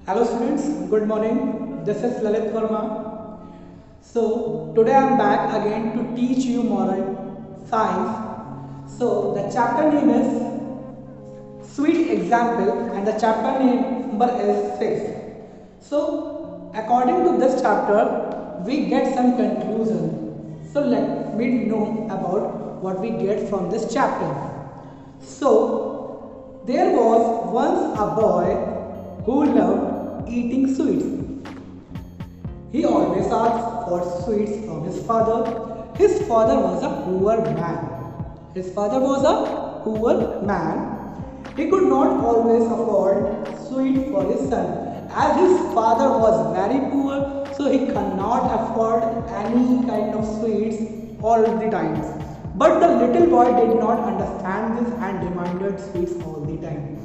Hello students, good morning. This is Lalit Verma. So today I am back again to teach you moral science. So the chapter name is Sweet Example and the chapter number is 6. So according to this chapter we get some conclusion. So let me know about what we get from this chapter. So there was once a boy who loved eating sweets. He always asked for sweets from his father. His father was a poor man. His father was a poor man. He could not always afford sweet for his son. As his father was very poor, so he cannot afford any kind of sweets all the times. But the little boy did not understand this and demanded sweets all the time.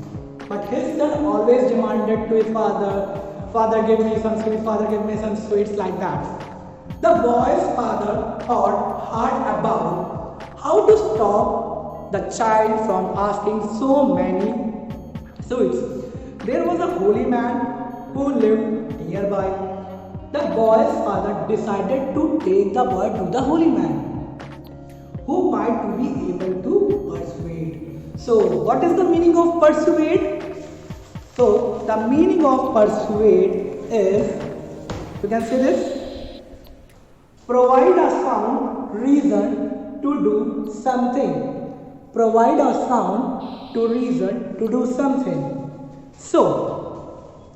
But his son always demanded to his father, Father give me some sweets, Father give me some sweets, like that. The boy's father thought hard about how to stop the child from asking so many sweets. There was a holy man who lived nearby. The boy's father decided to take the boy to the holy man, who might be able to persuade. So, what is the meaning of persuade? So, the meaning of persuade is, you can say this, provide a sound reason to do something. Provide a sound to reason to do something. So,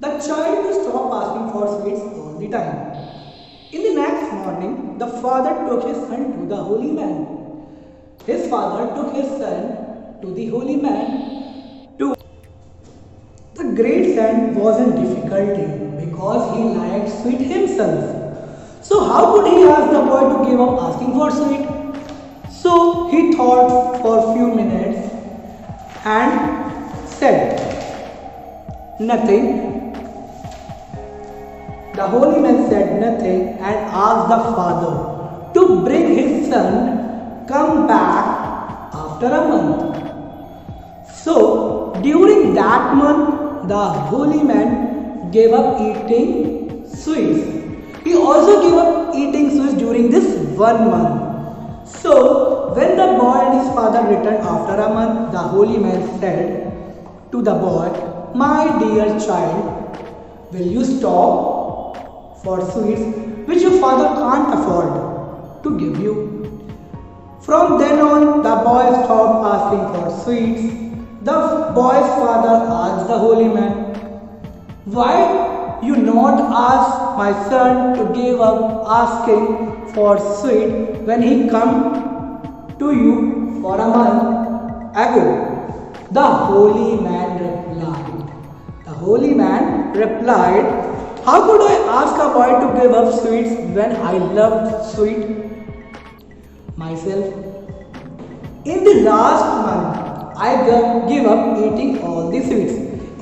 the child will stop asking for sweets all the time. In the next morning, the father took his son to the holy man. His father took his son to the holy man to. The great son was in difficulty because he liked sweet himself. So how could he ask the boy to give up asking for sweet? So he thought for a few minutes and said, nothing. The holy man said nothing and asked the father to bring his son come back after a month. So during that month, the holy man gave up eating sweets. He also gave up eating sweets during this 1 month. So when the boy and his father returned after a month, the holy man said to the boy, my dear child, will you stop for sweets which your father can't afford to give you? From then on, the boy stopped asking for sweets. The boy's father asked the holy man, why you not ask my son to give up asking for sweet when he come to you for a month ago? The holy man replied. The holy man replied, how could I ask a boy to give up sweets when I loved sweet myself? In the last month, I give up eating all the sweets.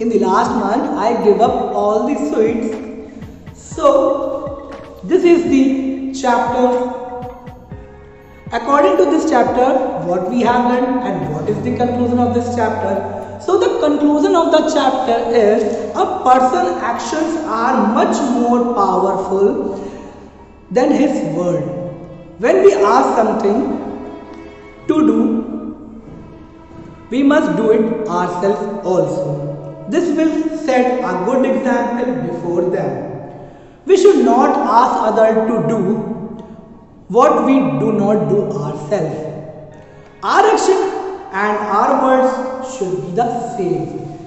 In the last month, I give up all the sweets. So, this is the chapter. According to this chapter, what we have learned and what is the conclusion of this chapter? So, the conclusion of the chapter is a person's actions are much more powerful than his word. When we ask something to do, we must do it ourselves also. This will set a good example before them. We should not ask others to do what we do not do ourselves. Our action and our words should be the same.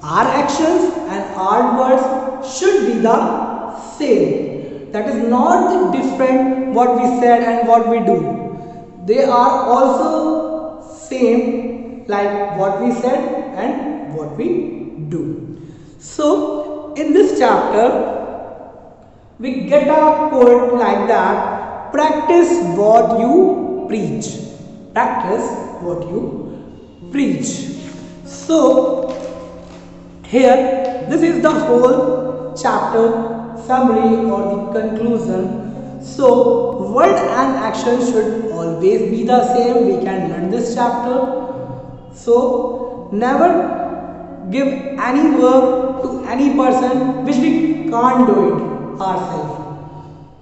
Our actions and our words should be the same. That is not different what we said and what we do. They are also same like what we said and what we do. So in this chapter we get a quote like that, practice what you preach. Practice what you preach. So here this is the whole chapter summary or the conclusion. So word and action should always be the same. We can learn this chapter. So never give any work to any person which we can't do it ourselves.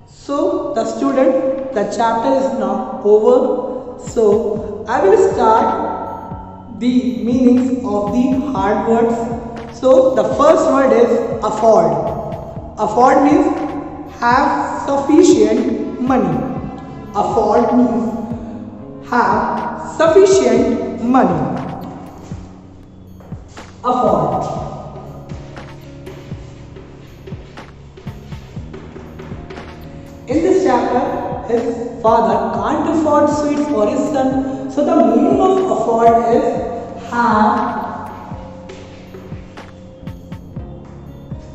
So the student, the chapter is now over. So I will start the meanings of the hard words. So the first word is afford. Afford means have sufficient money. Afford means have sufficient money. Afford. In this chapter, his father can't afford sweets for his son. So the meaning of afford is have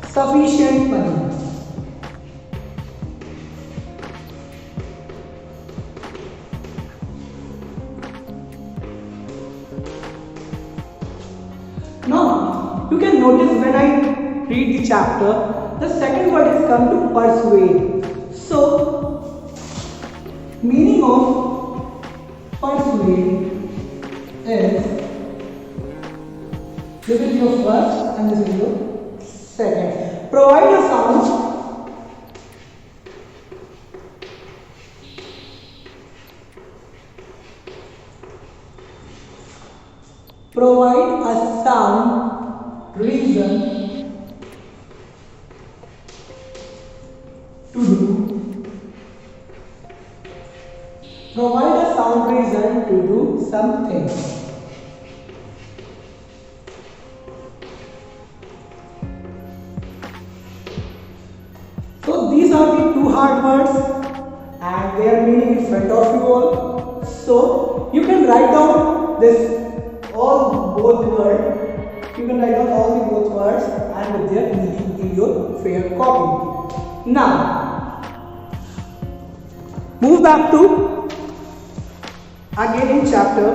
sufficient money. Now, you can notice when I read the chapter, the second word is come to persuade. So, meaning of persuade is, this is your first and this is your second. Provide a sound. Provide a sound reason to do. Provide a sound reason to do something. So these are the two hard words and their meaning in front of you all. So you can write down this all both words. You can write down all the both words and with their meaning in your fair copy. Now move back to again in chapter.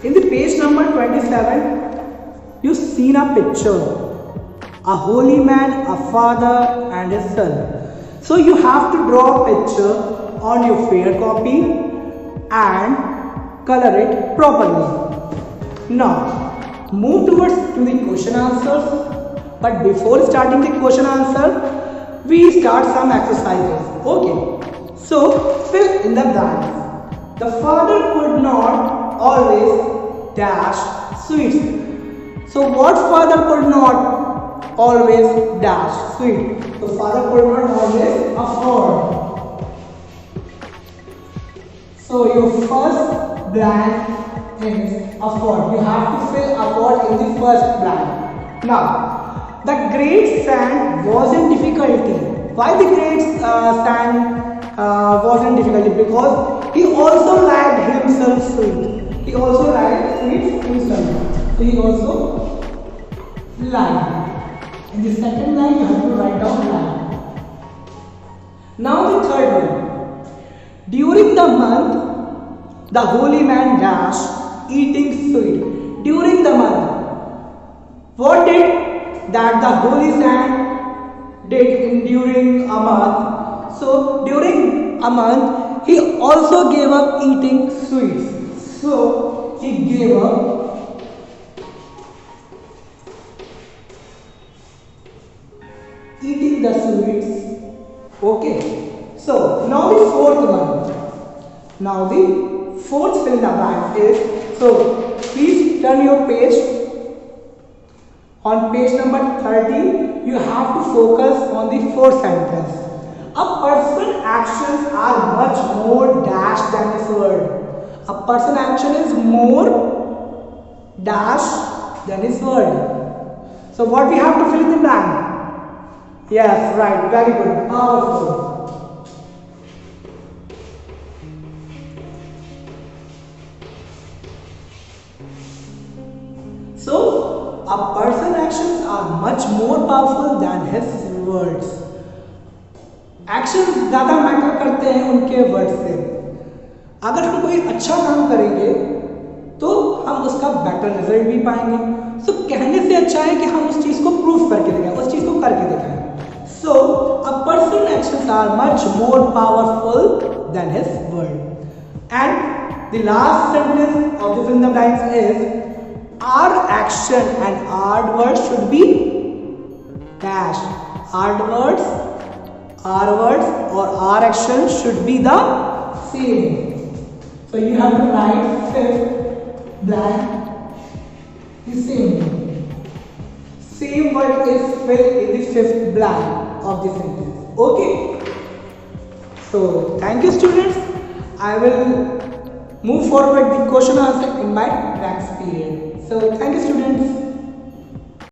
In the page number 27, you seen a picture. A holy man, a father and his son. So you have to draw a picture on your fair copy and color it properly. Now move towards to the question answers. But before starting the question answer, we start some exercises. Okay. So fill in the blanks. The father could not always dash sweets. So what father could not always dash sweet? So father could not always afford. So your first blank is afford. You have to fill afford in the first blank. Now the great sand was in difficulty. Why the great sand was in difficulty? Because he also liked himself sweet. He also liked sweets himself. So he also liked. In the second line, you have to write down line. Now the third one. During the month, the holy man dashed eating sweet. During the month, what did that the holy saint did during a month? So during a month, he also gave up eating sweets. So he gave up eating the sweets. Okay. So now the fourth one. Now the fourth fill in the blank is, so please turn your page. On page number 30, you have to focus on the fourth sentence. A person's actions are much more dash than his word. A person's action is more dash than his word. So what we have to fill in the blank? Yes, right, very good, powerful. So, a person's actions are much more powerful than his words. Actions ज़्यादा matter करते हैं उनके word से. अगर हम कोई अच्छा काम करेंगे तो हम उसका बेटर रिजल्ट भी पाएंगे. सो कहने से अच्छा है कि हम उस चीज़ को प्रूफ करके दिखाएं, उस चीज़ को करके दिखाएं. So, a person's actions are much more powerful than his word. And the last sentence of the fill in the blanks is our action and our words should be dash. Our words or our action should be the same. So you have to write fifth blank the same. Same word is filled in the fifth blank of the sentence. Okay. So thank you students. I will move forward the question answer in my next period. So thank you students.